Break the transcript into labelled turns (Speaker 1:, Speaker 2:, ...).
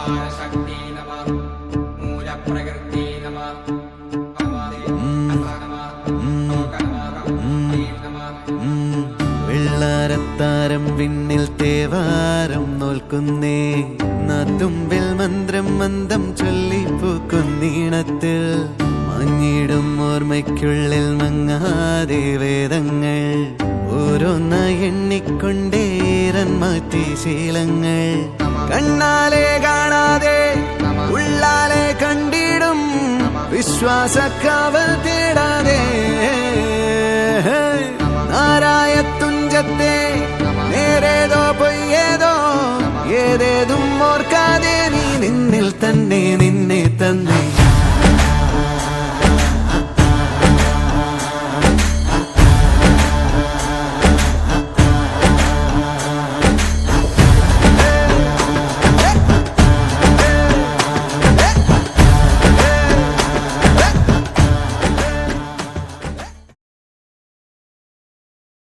Speaker 1: ആധാരശക്തി നമഃ മൂലപ്രകൃതി നമഃ
Speaker 2: വെള്ളാരത്താരം വിണ്ണിൽ തേവാരം നോൽക്കുന്നേ നാത്തുമ്പിൽ മന്ത്രം മന്ദം ചൊല്ലിപ്പൂക്കുന്നീണത്തിൽ മങ്ങിടും ഓർമ്മയ്ക്കുള്ളിൽ മങ്ങാതെ വേദങ്ങൾ ഓരോന്നായി എണ്ണിക്കൊണ്ടേരൻ മാറ്റി ശീലങ്ങൾ കണ്ണാലെ കാണാതെ ഉള്ളാലെ കണ്ടിടും വിശ്വാസക്കാവൽ തേടാതെ നാരായ തുഞ്ചത്തെ നേരേതോ പൊയ്യേതോ ഏതേതും ഓർക്ക